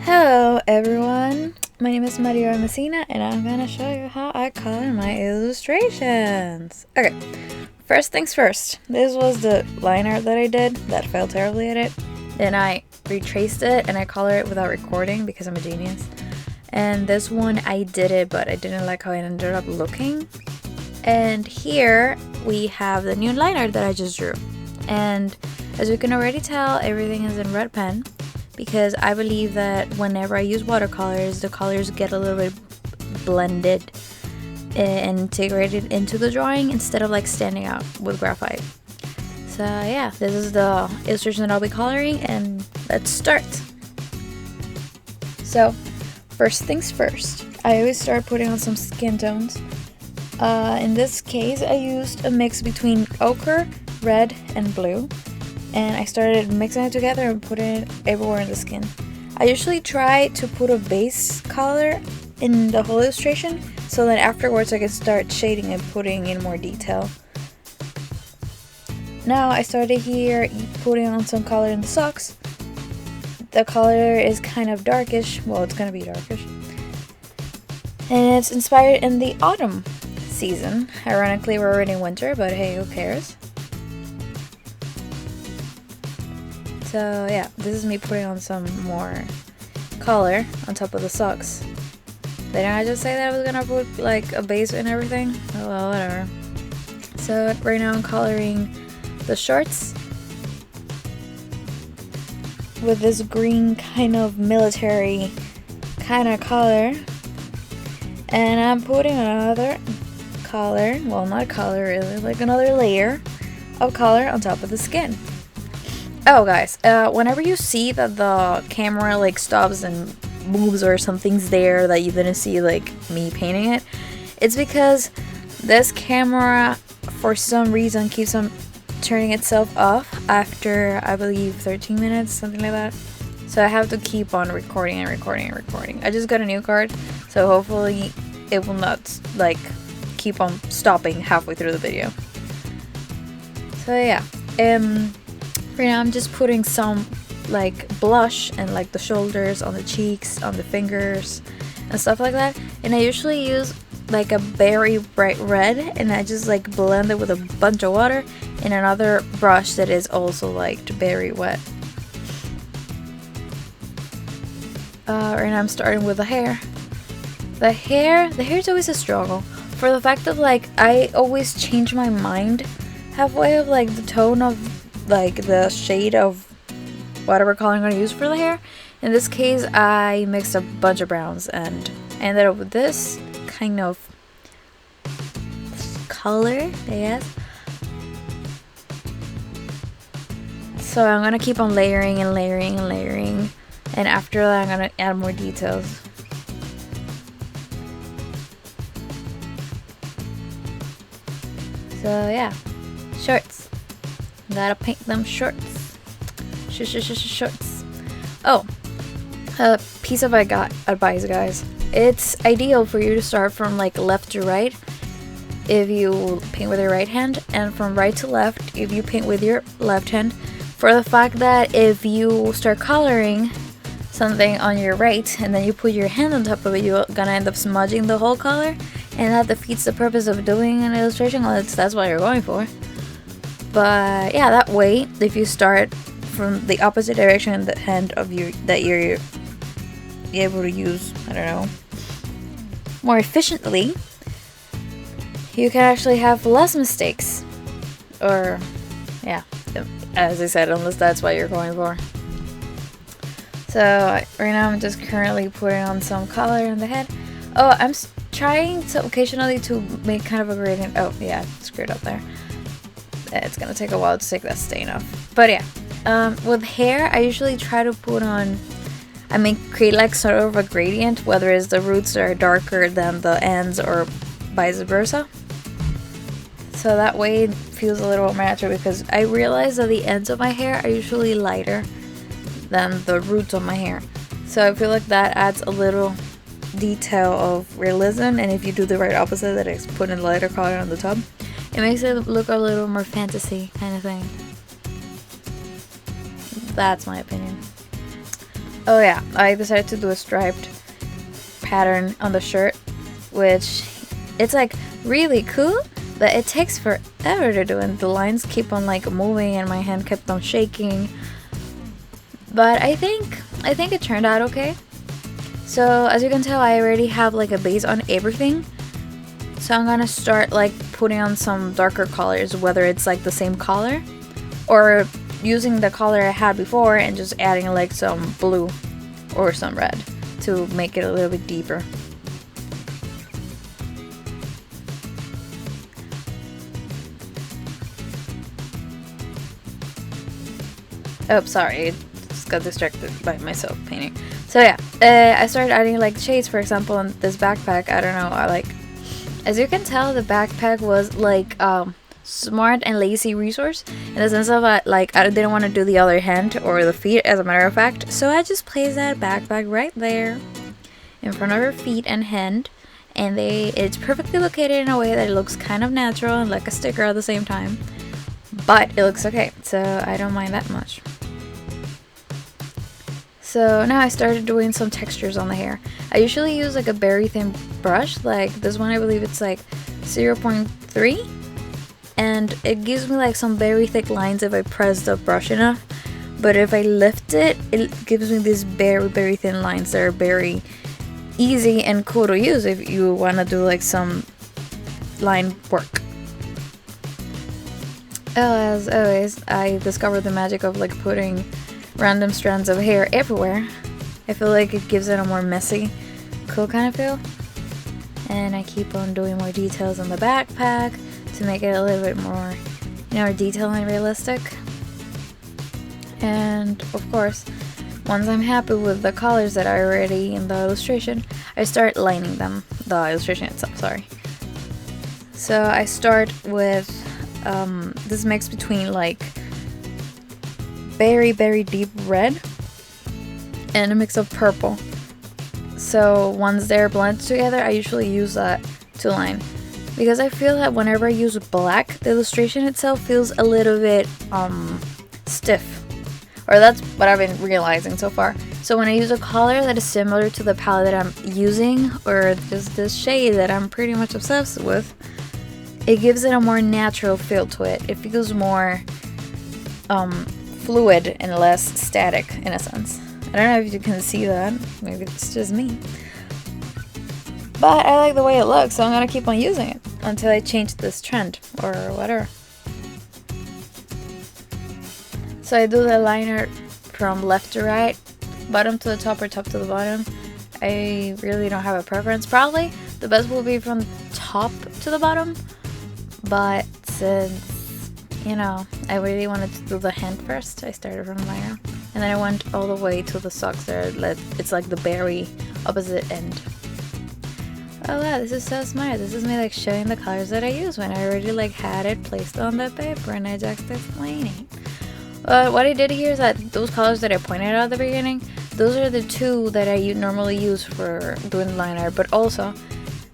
Hello everyone, my name is Gabi Messina and I'm gonna show you how I color my illustrations. Okay, first things first, this was the line art that I did that failed terribly at it. Then I retraced it and I colored it without recording because I'm a genius. And this one I did it, but I didn't like how it ended up looking. And here we have the new line art that I just drew. And as you can already tell, everything is in red pen, because I believe that whenever I use watercolors, the colors get a little bit blended and integrated into the drawing instead of like standing out with graphite. So yeah, this is the illustration that I'll be coloring, and let's start. So first things first, I always start putting on some skin tones. In this case, I used a mix between ochre, red, and blue. And I started mixing it together and putting it everywhere in the skin. I usually try to put a base color in the whole illustration so that afterwards I can start shading and putting in more detail. Now I started here putting on some color in the socks. The color is kind of darkish, well, it's gonna be darkish. And it's inspired in the autumn season. Ironically, we're already in winter, but hey, who cares? So yeah, this is me putting on some more color on top of the socks. Didn't I just say that I was gonna put like a base and everything? Oh well, whatever. So right now I'm coloring the shorts with this green kind of military kind of color. And I'm putting another color, well not color really, like another layer of color on top of the skin. Oh guys, whenever you see that the camera like stops and moves or something's there that you didn't see like me painting it, it's because this camera for some reason keeps on turning itself off after I believe 13 minutes, something like that. So I have to keep on recording and recording and recording. I just got a new card, so hopefully it will not like keep on stopping halfway through the video. So yeah, right now I'm just putting some like blush and like the shoulders, on the cheeks, on the fingers and stuff like that. And I usually use like a very bright red and I just like blend it with a bunch of water in another brush that is also like very wet. Right now I'm starting with the hair. The hair is always a struggle for the fact that like I always change my mind halfway of like the tone of like the shade of whatever color I'm going to use for the hair. In this case, I mixed a bunch of browns and I ended up with this kind of color, I guess. So I'm going to keep on layering and layering and layering, and after that I'm going to add more details. So yeah, shorts. Gotta paint them shorts. Shorts. Oh, a piece of advice, guys. It's ideal for you to start from like left to right if you paint with your right hand, and from right to left if you paint with your left hand, for the fact that if you start coloring something on your right and then you put your hand on top of it, you're gonna end up smudging the whole color, and that defeats the purpose of doing an illustration. Well, that's what you're going for. But yeah, that way, if you start from the opposite direction, the hand of you that you're able to use, I don't know, more efficiently, you can actually have less mistakes. Or yeah, as I said, unless that's what you're going for. So right now I'm just currently putting on some color in the head. Oh, I'm trying to occasionally to make kind of a gradient. Oh yeah, screwed up there. It's gonna take a while to take that stain off. But yeah, with hair, I usually try to put on, create like sort of a gradient, whether it's the roots are darker than the ends or vice versa. So that way it feels a little more natural, because I realize that the ends of my hair are usually lighter than the roots of my hair. So I feel like that adds a little detail of realism, and if you do the right opposite, that is put in lighter color on the top, it makes it look a little more fantasy kind of thing. That's my opinion. Oh yeah, I decided to do a striped pattern on the shirt, which it's like really cool, but it takes forever to do, and the lines keep on like moving and my hand kept on shaking. But I think it turned out okay. So as you can tell, I already have like a base on everything. So I'm gonna start like putting on some darker colors, whether it's like the same color or using the color I had before and just adding like some blue or some red to make it a little bit deeper. Oh, sorry, I just got distracted by myself painting. So yeah, I started adding like shades, for example, on this backpack. I don't know, as you can tell, the backpack was like smart and lazy resource in the sense of like I didn't want to do the other hand or the feet, as a matter of fact. So I just placed that backpack right there in front of her feet and hand, and it's perfectly located in a way that it looks kind of natural and like a sticker at the same time. But it looks okay, so I don't mind that much. So now I started doing some textures on the hair. I usually use like a very thin brush, like this one I believe it's like 0.3, and it gives me like some very thick lines if I press the brush enough. But if I lift it, it gives me these very, very thin lines that are very easy and cool to use if you want to do like some line work. As always, I discovered the magic of like putting random strands of hair everywhere. I feel like it gives it a more messy, cool kind of feel. And I keep on doing more details on the backpack to make it a little bit more, detailed and realistic. And of course, once I'm happy with the colors that are already in the illustration, I start lining them, the illustration itself, sorry. So I start with this mix between like very, very deep red and a mix of purple. So once they're blended together, I usually use that to line, because I feel that whenever I use black, the illustration itself feels a little bit stiff, or that's what I've been realizing so far. So when I use a color that is similar to the palette that I'm using, or just this shade that I'm pretty much obsessed with, it gives it a more natural feel to it. It feels more fluid and less static in a sense. I don't know if you can see that, maybe it's just me. But I like the way it looks, so I'm gonna keep on using it until I change this trend or whatever. So I do the liner from left to right, bottom to the top or top to the bottom. I really don't have a preference. Probably the best will be from top to the bottom, but since I really wanted to do the hand first, I started from there, and then I went all the way to the socks there. It's like the very opposite end. Oh wow, this is so smart. This is me like showing the colors that I use when I already like had it placed on the paper and I just explaining. What I did here is that those colors that I pointed out at the beginning, those are the two that I normally use for doing line art. But also,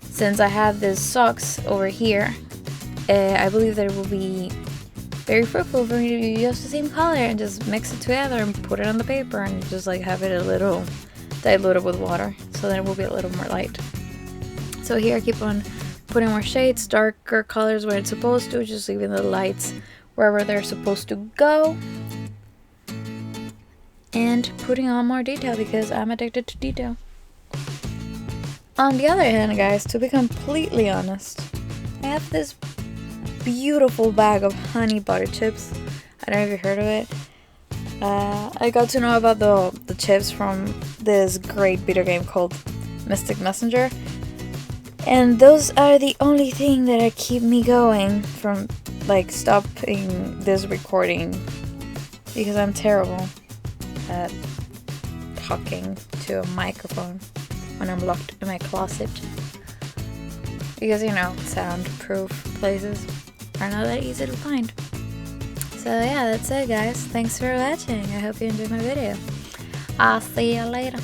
since I have these socks over here, I believe that it will be very fruitful for me to use the same color and just mix it together and put it on the paper and just like have it a little diluted with water, so then it will be a little more light. So here I keep on putting more shades, darker colors where it's supposed to, just leaving the lights wherever they're supposed to go, and putting on more detail because I'm addicted to detail. On the other hand, guys, to be completely honest, I have this beautiful bag of honey butter chips. I don't know if you heard of it. I got to know about the chips from this great video game called Mystic Messenger, and those are the only thing that keep me going from like stopping this recording, because I'm terrible at talking to a microphone when I'm locked in my closet, because soundproof places are not that easy to find. So yeah, that's it guys. Thanks for watching. I hope you enjoyed my video. I'll see you later.